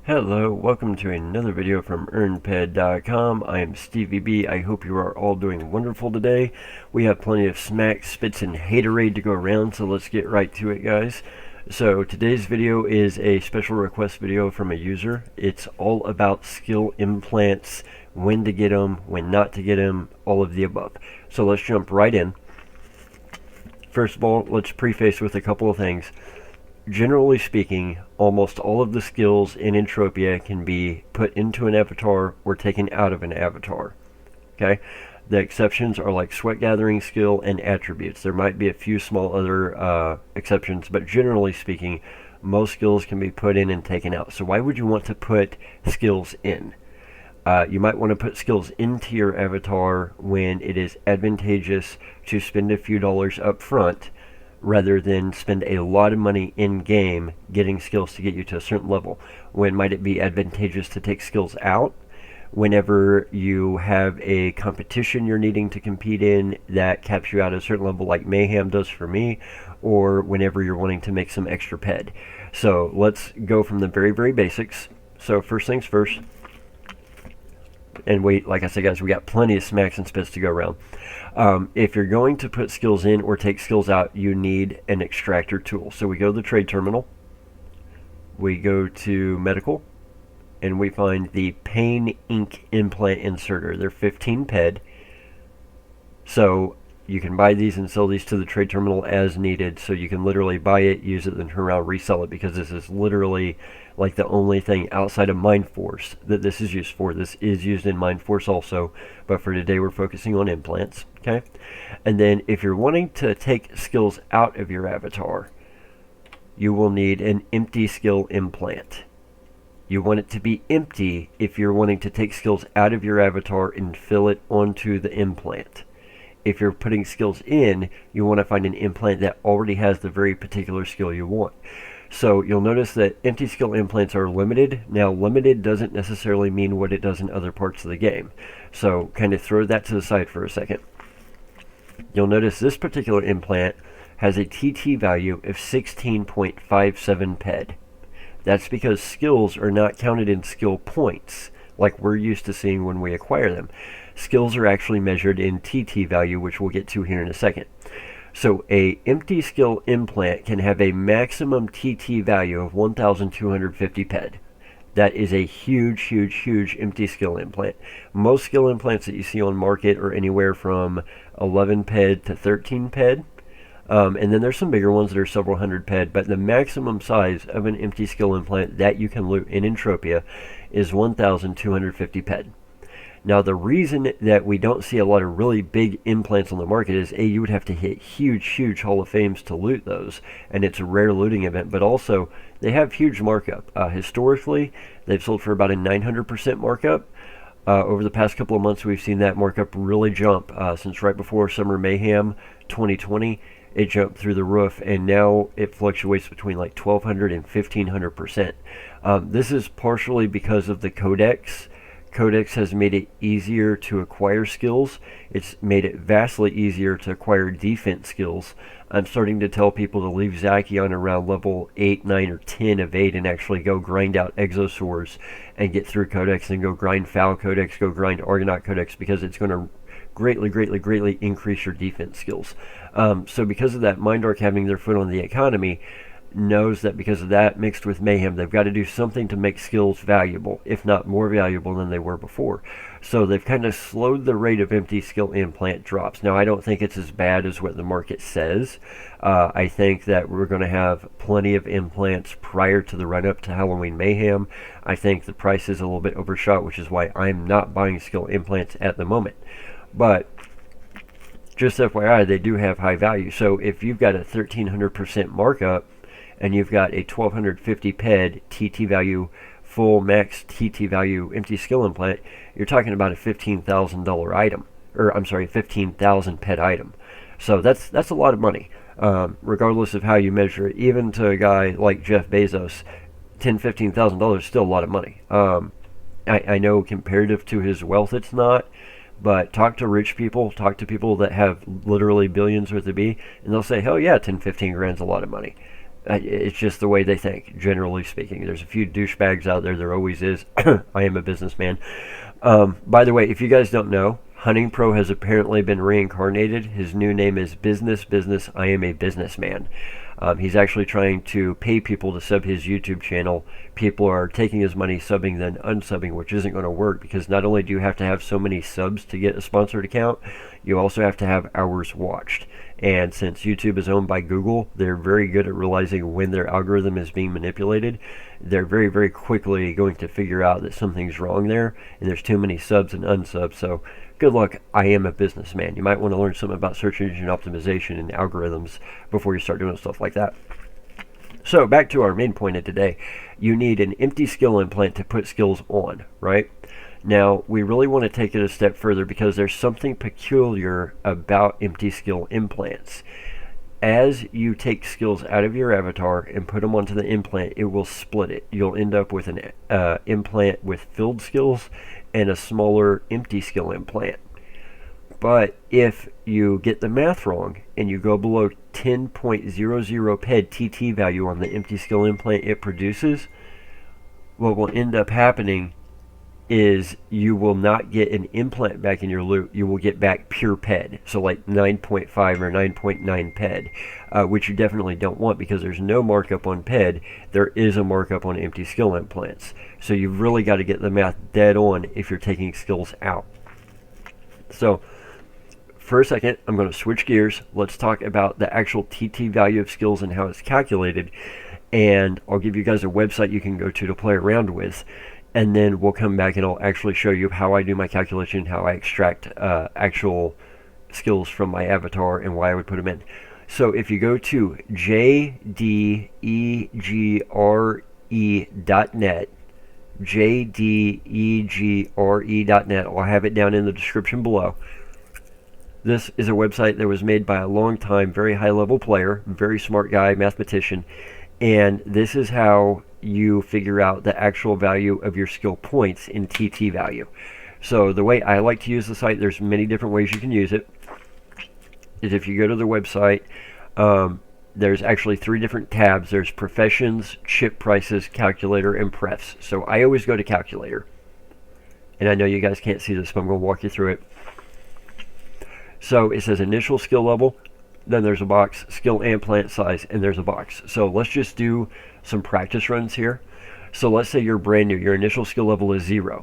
Hello, welcome to another video from EarnPed.com. I am StevieB. I hope you are all doing wonderful today. We have plenty of smack, spits, and haterade to go around, so let's get right to it, guys. So today's video is a special request video from a user. It's all about skill implants, when to get them, when not to get them, all of the above. So let's jump right in. First of all, let's preface with a couple of things. Generally speaking, almost all of the skills in Entropia can be put into an avatar or taken out of an avatar. Okay? The exceptions are like sweat gathering skill and attributes. There might be a few small other exceptions, but generally speaking, most skills can be put in and taken out. So why would you want to put skills in? You might want to put skills into your avatar when it is advantageous to spend a few dollars up front rather than spend a lot of money in-game getting skills to get you to a certain level. When might it be advantageous to take skills out? Whenever you have a competition you're needing to compete in that caps you out at a certain level, like Mayhem does for me, or whenever you're wanting to make some extra PED. So let's go from the very, very basics. So first things first, and wait, like I said, guys, we got plenty of smacks and spits to go around. If you're going to put skills in or take skills out, you need an extractor tool. So we go to the trade terminal, we go to medical, and we find the Pain Ink implant inserter. They're 15 PED. So you can buy these and sell these to the trade terminal as needed. So you can literally buy it, use it, then turn around, resell it, because this is literally like the only thing outside of Mind Force that this is used for. This is used in Mind Force also, but for today we're focusing on implants. Okay, and then if you're wanting to take skills out of your avatar, you will need an empty skill implant. You want it to be empty if you're wanting to take skills out of your avatar and fill it onto the implant. If you're putting skills in, you want to find an implant that already has the very particular skill you want. So you'll notice that empty skill implants are limited. Now, limited doesn't necessarily mean what it does in other parts of the game. So kind of throw that to the side for a second. You'll notice this particular implant has a TT value of 16.57 PED. That's because skills are not counted in skill points like we're used to seeing when we acquire them. Skills are actually measured in TT value, which we'll get to here in a second. So a empty skill implant can have a maximum TT value of 1,250 PED. That is a huge, huge, huge empty skill implant. Most skill implants that you see on market are anywhere from 11 PED to 13 PED. And then there's some bigger ones that are several hundred PED, but the maximum size of an empty skill implant that you can loot in Entropia is 1,250 PED. Now, the reason that we don't see a lot of really big implants on the market is, A, you would have to hit huge, huge Hall of Fames to loot those, and it's a rare looting event, but also they have huge markup. Historically, they've sold for about a 900% markup. Over the past couple of months, we've seen that markup really jump. Since right before Summer Mayhem 2020, it jumped through the roof, and now it fluctuates between like 1,200 and 1,500%. This is partially because of the Codex. Codex has made it easier to acquire skills. It's made it vastly easier to acquire defense skills. I'm starting to tell people to leave Zacian around level 8, 9, or 10 of 8 and actually go grind out Exosaurs and get through Codex, and go grind Foul Codex, go grind Argonaut Codex, because it's going to greatly, greatly, greatly increase your defense skills. So because of that, Mindark having their foot on the economy knows that because of that, mixed with Mayhem, they've got to do something to make skills valuable, if not more valuable than they were before. So they've kind of slowed the rate of empty skill implant drops. Now, I don't think it's as bad as what the market says. I think that we're going to have plenty of implants prior to the run-up to Halloween Mayhem. I think the price is a little bit overshot, which is why I'm not buying skill implants at the moment. But just FYI, they do have high value. So if you've got a 1,300% markup, and you've got a 1,250 PED TT value, full max TT value empty skill implant, you're talking about a $15,000 item, or I'm sorry, 15,000 PED item. So that's a lot of money, regardless of how you measure it. Even to a guy like Jeff Bezos, $10,000-$15,000 is still a lot of money. I know comparative to his wealth, it's not. But talk to rich people, talk to people that have literally billions worth of B, and they'll say, hell yeah, 10, 15 grand's a lot of money. It's just the way they think, generally speaking. There's a few douchebags out there. There always is. I am a businessman. By the way, if you guys don't know, Hunting Pro has apparently been reincarnated. His new name is Business. I am a businessman. He's actually trying to pay people to sub his YouTube channel. People are taking his money, subbing, then unsubbing, which isn't going to work because not only do you have to have so many subs to get a sponsored account, you also have to have hours watched. And since YouTube is owned by Google, they're very good at realizing when their algorithm is being manipulated. They're very, very quickly going to figure out that something's wrong there, and there's too many subs and unsubs. So good luck. I am a businessman. You might want to learn something about search engine optimization and algorithms before you start doing stuff like that. So back to our main point of today. You need an empty skill implant to put skills on, right? Now, we really want to take it a step further because there's something peculiar about empty skill implants. As you take skills out of your avatar and put them onto the implant, it will split it. You'll end up with an implant with filled skills and a smaller empty skill implant. But if you get the math wrong and you go below 10.00 PED TT value on the empty skill implant it produces, what will end up happening is you will not get an implant back in your loot. You will get back pure PED, so like 9.5 or 9.9 PED, which you definitely don't want because there's no markup on PED. There is a markup on empty skill implants. So you've really got to get the math dead on if you're taking skills out. So for a second, I'm going to switch gears. Let's talk about the actual TT value of skills and how it's calculated. And I'll give you guys a website you can go to play around with. And then we'll come back and I'll actually show you how I do my calculation, how I extract actual skills from my avatar and why I would put them in. So if you go to jdegre.net, jdegre.net, I'll have it down in the description below. This is a website that was made by a long-time, very high-level player, very smart guy, mathematician, and this is how you figure out the actual value of your skill points in TT value. So the way I like to use the site, there's many different ways you can use it, is if you go to the website, there's actually 3 different tabs. There's professions, chip prices, calculator, and prefs. So I always go to calculator. And I know you guys can't see this, but I'm going to walk you through it. So it says initial skill level, then there's a box, skill and plant size, and there's a box. So let's just do some practice runs here. So let's say you're brand new, your initial skill level is 0.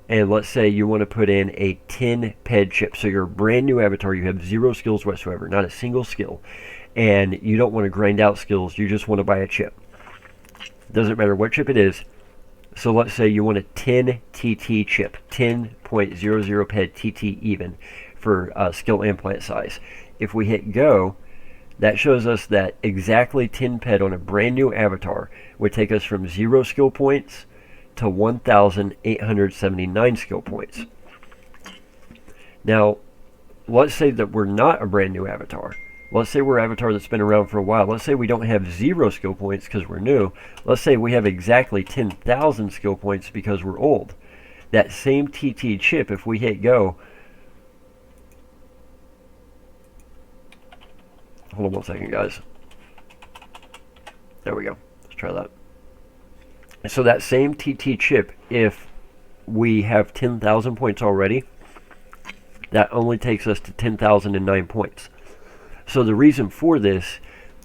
And let's say you want to put in a 10 PED chip. So you're a brand new avatar, you have 0 skills whatsoever, not a single skill. And you don't want to grind out skills, you just want to buy a chip. Doesn't matter what chip it is. So let's say you want a 10 TT chip, 10.00 PED TT even for skill and plant size. If we hit go, that shows us that exactly 10 PED on a brand new avatar would take us from 0 skill points to 1,879 skill points. Now, let's say that we're not a brand new avatar. Let's say we're an avatar that's been around for a while. Let's say we don't have 0 skill points because we're new. Let's say we have exactly 10,000 skill points because we're old. That same TT chip, if we hit go, hold on one second, guys. There we go. Let's try that. So that same TT chip, if we have 10,000 points already, that only takes us to 10,009 points. So the reason for this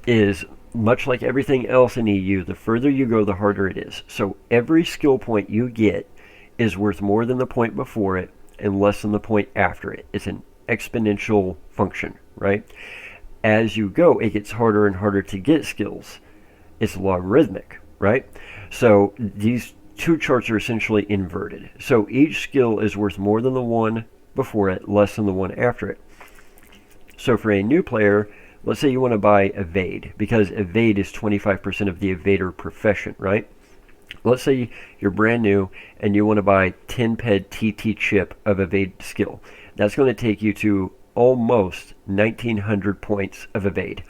is, much like everything else in EU, the further you go, the harder it is. So every skill point you get is worth more than the point before it and less than the point after it. It's an exponential function, right? As you go, it gets harder and harder to get skills. It's logarithmic, right? So these two charts are essentially inverted. So each skill is worth more than the one before it, less than the one after it. So for a new player, let's say you want to buy evade, because evade is 25% of the evader profession, right? Let's say you're brand new and you want to buy 10 PED TT chip of evade skill. That's going to take you to almost 1,900 points of evade.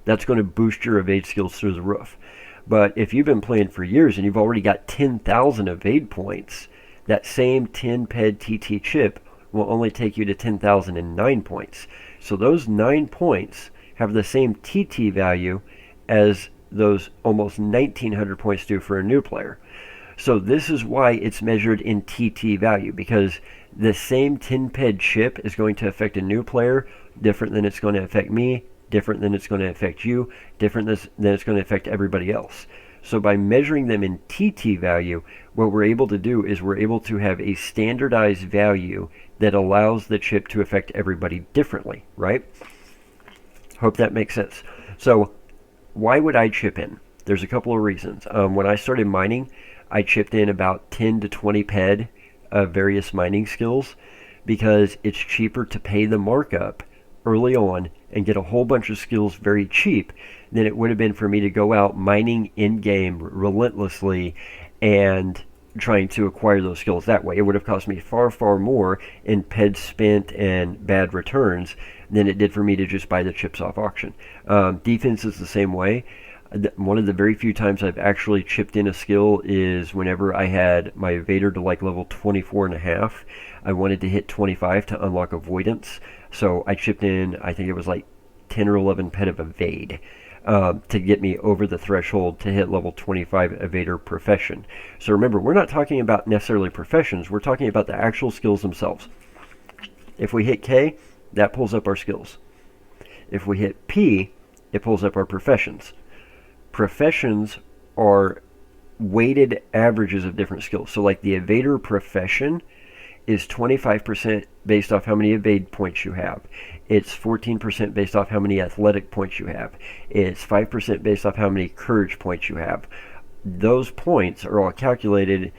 That's going to boost your evade skills through the roof. But if you've been playing for years and you've already got 10,000 evade points, that same 10 PED TT chip will only take you to 10,009 points. So those 9 points have the same TT value as those almost 1900 points do for a new player. So this is why it's measured in TT value, because the same 10 PED chip is going to affect a new player different than it's going to affect me, different than it's going to affect you, different than it's going to affect everybody else. So by measuring them in TT value, what we're able to do is we're able to have a standardized value that allows the chip to affect everybody differently, right? Hope that makes sense. So why would I chip in? There's a couple of reasons. When I started mining, I chipped in about 10 to 20 PED of various mining skills because it's cheaper to pay the markup early on and get a whole bunch of skills very cheap than it would have been for me to go out mining in-game relentlessly and trying to acquire those skills that way. It would have cost me far, far more in PED spent and bad returns than it did for me to just buy the chips off auction. Defense is the same way. One of the very few times I've actually chipped in a skill is whenever I had my evader to like level 24 and a half. I wanted to hit 25 to unlock avoidance, so I chipped in, I think it was like 10 or 11 PED of evade to get me over the threshold to hit level 25 evader profession. So remember, we're not talking about necessarily professions, we're talking about the actual skills themselves. If we hit K, that pulls up our skills. If we hit P, it pulls up our professions. Professions are weighted averages of different skills. So like the evader profession is 25% based off how many evade points you have. It's 14% based off how many athletic points you have. It's 5% based off how many courage points you have. Those points are all calculated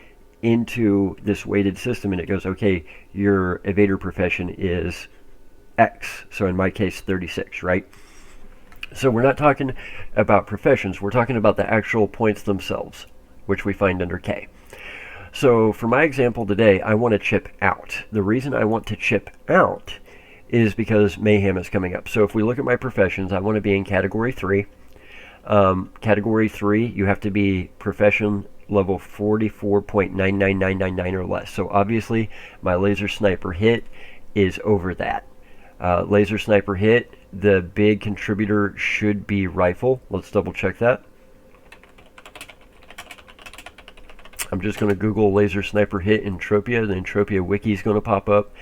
into this weighted system, and it goes, okay, your evader profession is X. So in my case, 36, right? So we're not talking about professions, we're talking about the actual points themselves, which we find under K. So for my example today, I want to chip out. The reason I want to chip out is because Mayhem is coming up. So if we look at my professions, I want to be in Category 3. Category 3, you have to be profession level 44.99999 or less. So obviously, my laser sniper hit is over that. Laser sniper hit, the big contributor should be rifle. Let's double check that. I'm just going to Google laser sniper hit Entropia. The Entropia wiki is going to pop up,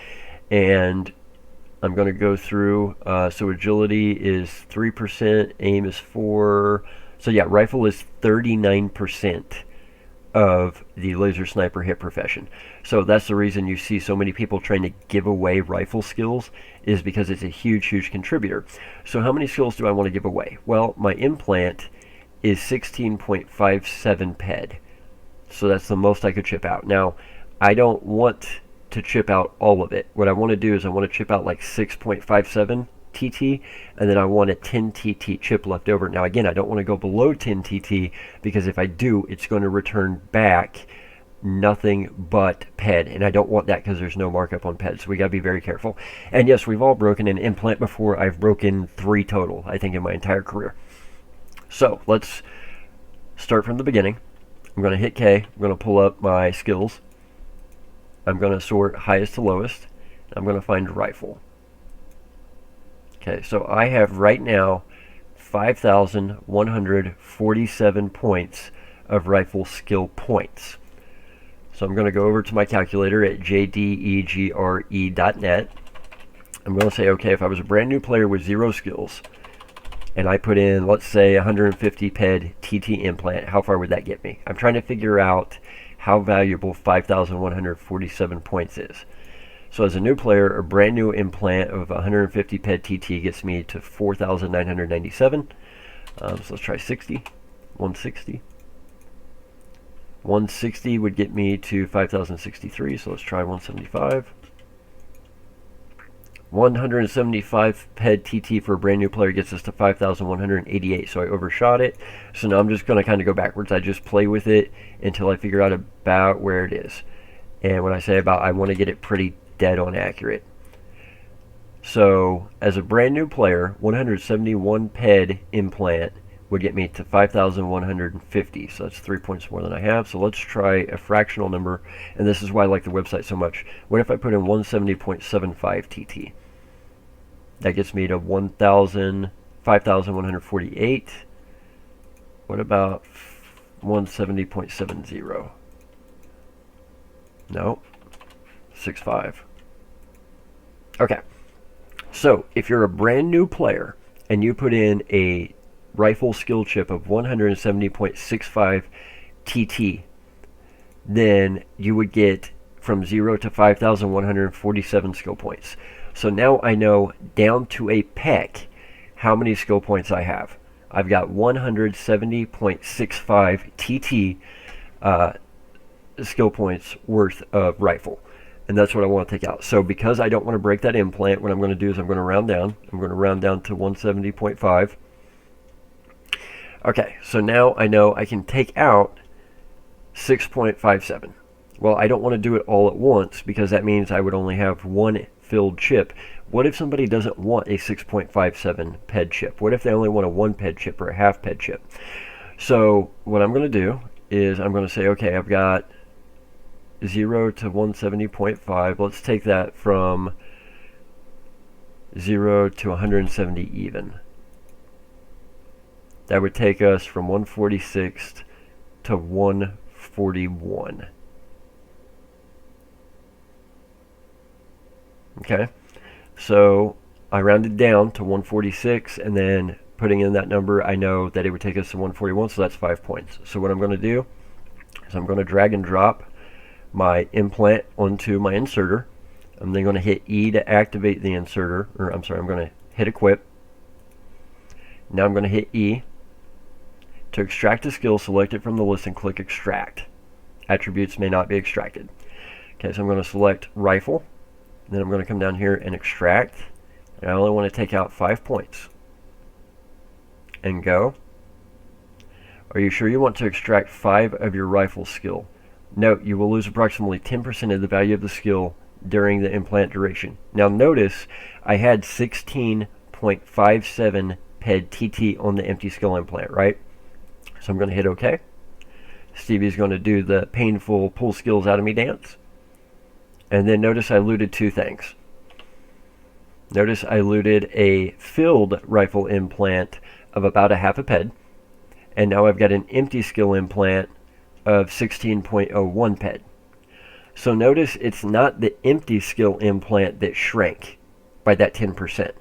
and I'm going to go through. So agility is 3%, aim is 4. So yeah, rifle is 39% of the laser sniper hit profession. So that's the reason you see so many people trying to give away rifle skills, is because it's a huge contributor. So how many skills do I want to give away? Well, my implant is 16.57 PED. So that's the most I could chip out. Now, I don't want to chip out all of it. What I want to do is I want to chip out like 6.57 TT, and then I want a 10 TT chip left over. Now again, I don't want to go below 10 TT, because if I do, it's going to return back nothing but PED, and I don't want that because there's no markup on PED, so we got to be very careful. And yes, we've all broken an implant before. I've broken 3 total, I think, in my entire career. So let's start from the beginning. I'm going to hit K, I'm going to pull up my skills, I'm going to sort highest to lowest, I'm going to find rifle. Okay, so I have right now 5,147 points of rifle skill points. So I'm going to go over to my calculator at jdegre.net. I'm going to say, okay, if I was a brand new player with 0 skills, and I put in, let's say, 150 PED TT implant, how far would that get me? I'm trying to figure out how valuable 5,147 points is. So as a new player, a brand new implant of 150 PED TT gets me to 4,997. So let's try 60. 160. 160 would get me to 5,063, so let's try 175. 175 PED TT for a brand new player gets us to 5,188, so I overshot it. So now I'm just going to kind of go backwards. I just play with it until I figure out about where it is. And when I say about, I want to get it pretty dead on accurate. So as a brand new player, 171 PED implant would get me to 5,150, so that's 3 points more than I have. So let's try a fractional number, and this is why I like the website so much. What if I put in 170.75 TT? That gets me to 5,148. What about 170.70? No. 6.5. Okay. So, if you're a brand new player and you put in a rifle skill chip of 170.65 TT, then you would get from 0 to 5,147 skill points. So now I know down to a peck how many skill points I have. I've got 170.65 TT skill points worth of rifle. And that's what I want to take out. So because I don't want to break that implant, what I'm going to do is I'm going to round down. I'm going to round down to 170.5. Okay, so now I know I can take out 6.57. Well, I don't want to do it all at once because that means I would only have one filled chip. What if somebody doesn't want a 6.57 PED chip? What if they only want a 1 PED chip or a half PED chip? So what I'm going to do is I'm going to say, okay, I've got 0 to 170.5. Let's take that from 0 to 170 even. That would take us from 146 to 141. Okay, so I rounded down to 146, and then putting in that number, I know that it would take us to 141, so that's 5 points. So what I'm going to do is I'm going to drag and drop my implant onto my inserter. I'm then going to hit E to activate the inserter, or I'm sorry, I'm going to hit equip. Now I'm going to hit E. To extract a skill, select it from the list and click extract. Attributes may not be extracted. Okay, so I'm going to select rifle. Then I'm going to come down here and extract. And I only want to take out 5 points. And go. Are you sure you want to extract 5 of your rifle skill? Note, you will lose approximately 10% of the value of the skill during the implant duration. Now notice, I had 16.57 PED TT on the empty skill implant, right? So I'm going to hit OK. Stevie's going to do the painful pull skills out of me dance. And then notice I looted 2 things. Notice I looted a filled rifle implant of about a half a PED. And now I've got an empty skill implant of 16.01 PED. So notice it's not the empty skill implant that shrank by that 10%.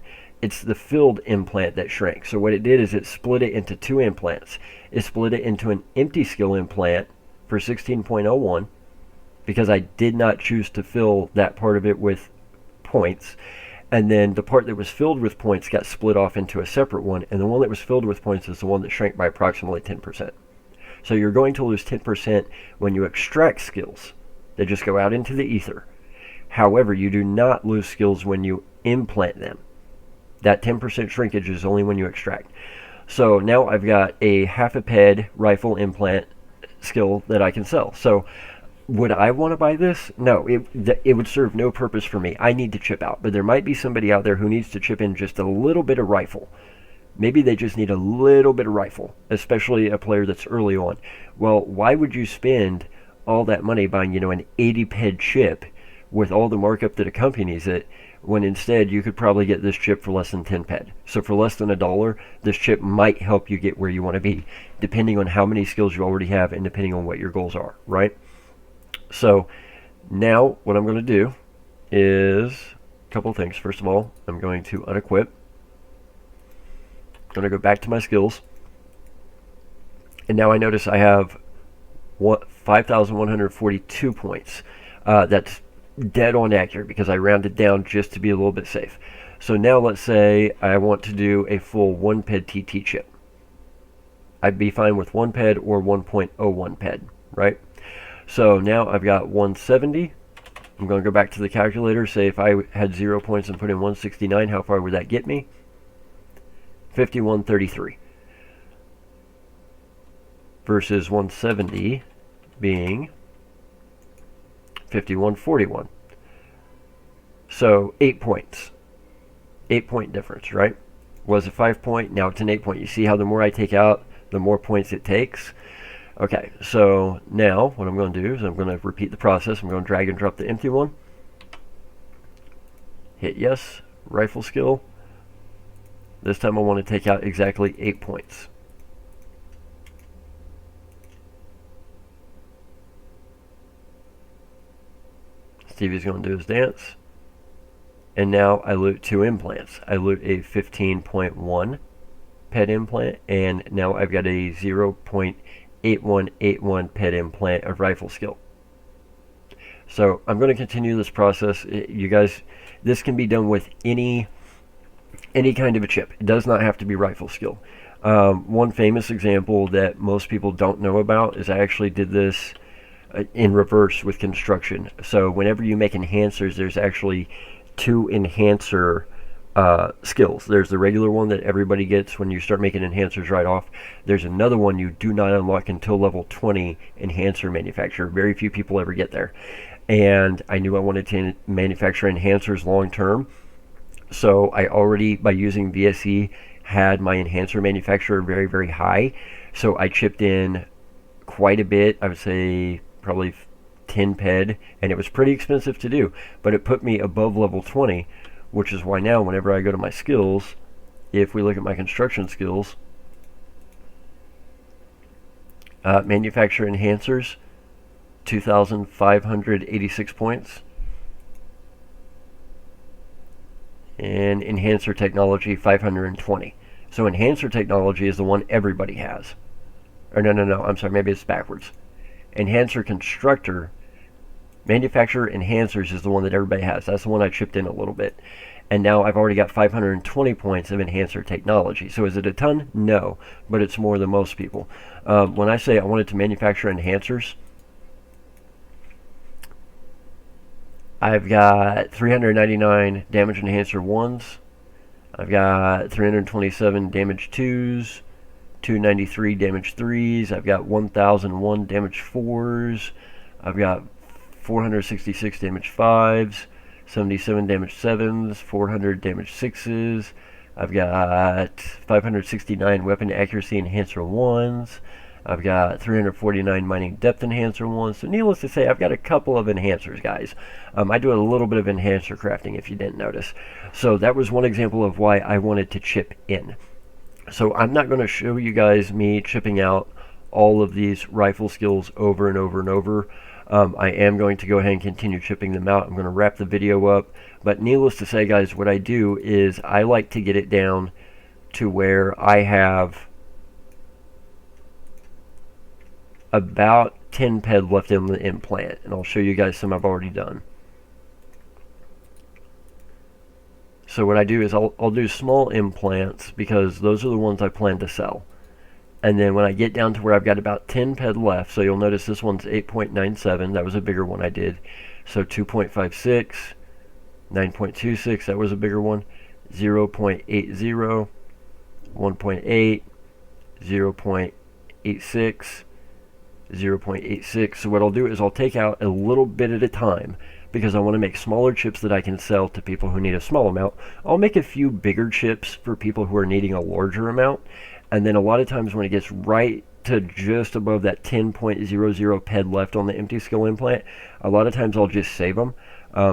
It's the filled implant that shrank. So what it did is it split it into 2 implants. It split it into an empty skill implant for 16.01 because I did not choose to fill that part of it with points. And then the part that was filled with points got split off into a separate one, and the one that was filled with points is the one that shrank by approximately 10%. So you're going to lose 10% when you extract skills. They just go out into the ether. However, you do not lose skills when you implant them. That 10% shrinkage is only when you extract. So now I've got a half a PED rifle implant skill that I can sell. So would I want to buy this? No, it would serve no purpose for me. I need to chip out. But there might be somebody out there who needs to chip in just a little bit of rifle. Maybe they just need a little bit of rifle, especially a player that's early on. Well, why would you spend all that money buying, an 80 PED chip with all the markup that accompanies it, when instead you could probably get this chip for less than 10 PED. So for less than $1, this chip might help you get where you want to be, depending on how many skills you already have and depending on what your goals are, right? So now what I'm going to do is a couple of things. First of all, I'm going to unequip. I'm going to go back to my skills. And now I notice I have 5,142 points. That's dead on accurate because I rounded down just to be a little bit safe. So now let's say I want to do a full 1 PED TT chip. I'd be fine with 1 PED or 1.01 PED, right? So now I've got 170. I'm going to go back to the calculator. Say if I had 0 points and put in 169, how far would that get me? 5133. Versus 170 being 5141. So 8 points. 8-point difference, right? Was a 5-point, now it's an 8-point. You see how the more I take out, the more points it takes? Okay, so now what I'm going to do is I'm going to repeat the process. I'm going to drag and drop the empty one. Hit yes, rifle skill. This time I want to take out exactly 8 points. Stevie's going to do his dance. And now I loot 2 implants. I loot a 15.1 PED implant, and now I've got a 0.8181 PED implant of rifle skill. So I'm going to continue this process. You guys, this can be done with any kind of a chip. It does not have to be rifle skill. One famous example that most people don't know about is I actually did this in reverse with construction. So whenever you make enhancers, there's actually 2 enhancer skills. There's the regular one that everybody gets when you start making enhancers right off. There's another one you do not unlock until level 20, enhancer manufacturer. Very few people ever get there. And I knew I wanted to manufacture enhancers long term. So I already, by using VSE, had my enhancer manufacturer very, very high. So I chipped in quite a bit. I would say probably 10 PED, and it was pretty expensive to do, but it put me above level 20, which is why now whenever I go to my skills, if we look at my construction skills, manufacture enhancers, 2,586 points, and enhancer technology, 520. So enhancer technology is the one everybody has. Or no, I'm sorry, maybe it's backwards. Enhancer constructor, manufacturer enhancers is the one that everybody has. That's the one I chipped in a little bit. And now I've already got 520 points of enhancer technology. So is it a ton? No, but it's more than most people. When I say I wanted to manufacture enhancers, I've got 399 damage enhancer 1s. I've got 327 damage 2s. 293 damage 3s. I've got 1001 damage 4s. I've got 466 damage 5s. 77 damage 7s. 400 damage 6s. I've got 569 weapon accuracy enhancer 1s. I've got 349 mining depth enhancer 1s. So needless to say, I've got a couple of enhancers, guys. I do a little bit of enhancer crafting if you didn't notice. So that was one example of why I wanted to chip in. So I'm not going to show you guys me chipping out all of these rifle skills over and over and over. I am going to go ahead and continue chipping them out. I'm going to wrap the video up. But needless to say, guys, what I do is I like to get it down to where I have about 10 PED left in the implant. And I'll show you guys some I've already done. So what I do is I'll do small implants because those are the ones I plan to sell. And then when I get down to where I've got about 10 PED left, so you'll notice this one's 8.97, that was a bigger one I did. So 2.56, 9.26, that was a bigger one, 0.80, 1.8, 0.86, 0.86. So what I'll do is I'll take out a little bit at a time, because I want to make smaller chips that I can sell to people who need a small amount. I'll make a few bigger chips for people who are needing a larger amount, and then a lot of times when it gets right to just above that 10.00 PED left on the empty skill implant, a lot of times I'll just save them.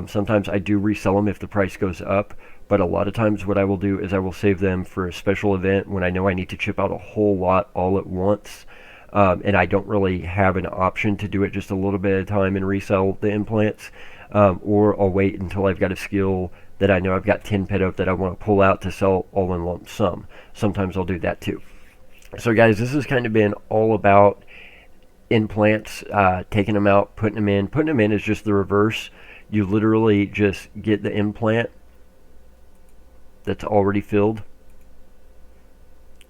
Sometimes I do resell them if the price goes up, but a lot of times what I will do is I will save them for a special event when I know I need to chip out a whole lot all at once. And I don't really have an option to do it just a little bit at a time and resell the implants. Or I'll wait until I've got a skill that I know I've got 10 PED of that I want to pull out to sell all in lump sum. Sometimes I'll do that too. So guys, this has kind of been all about implants, taking them out, putting them in. Putting them in is just the reverse. You literally just get the implant that's already filled,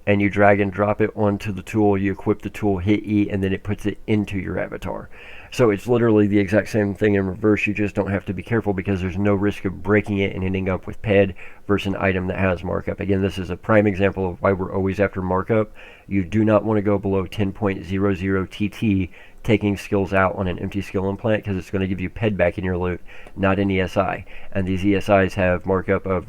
and you drag and drop it onto the tool, you equip the tool, hit E, and then it puts it into your avatar. So it's literally the exact same thing in reverse. You just don't have to be careful because there's no risk of breaking it and ending up with PED versus an item that has markup. Again, this is a prime example of why we're always after markup. You do not want to go below 10.00 TT taking skills out on an empty skill implant, because it's going to give you PED back in your loot, not an ESI. And these ESIs have markup of,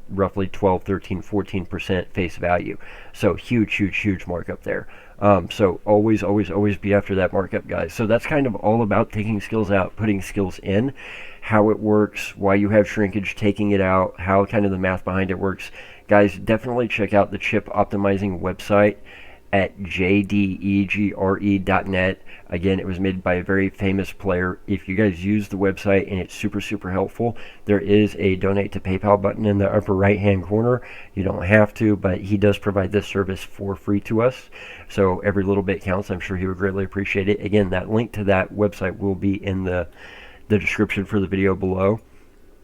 roughly 12, 13, 14% face value. So huge markup there. So always be after that markup, guys. So that's kind of all about taking skills out, putting skills in, how it works, why you have shrinkage, taking it out, how kind of the math behind it works. Guys, definitely check out the chip optimizing website. at jdegre.net. Again, it was made by a very famous player. If you guys use the website and it's super helpful, there is a donate to PayPal button in the upper right hand corner. You don't have to, but he does provide this service for free to us, so every little bit counts. I'm sure he would greatly appreciate it. Again, that link to that website will be in the description for the video below.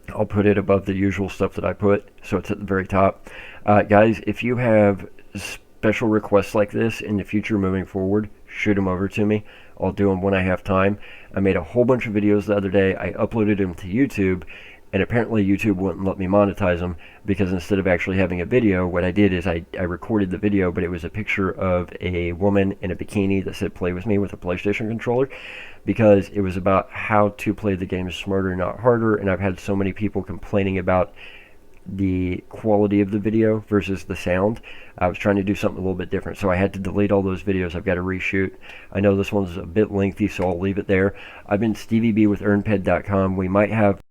I'll put it above the usual stuff that I put, so it's at the very top. Guys, if you have special requests like this in the future moving forward, shoot them over to me. I'll do them when I have time. I made a whole bunch of videos the other day. I uploaded them to YouTube, and apparently YouTube wouldn't let me monetize them, because instead of actually having a video, what I did is I recorded the video, but it was a picture of a woman in a bikini that said play with me with a PlayStation controller, because it was about how to play the game smarter, not harder. And I've had so many people complaining about the quality of the video versus the sound. I was trying to do something a little bit different, so I had to delete all those videos. I've got to reshoot. I know this one's a bit lengthy, so I'll leave it there. I've been StevieB with EarnPed.com. We might have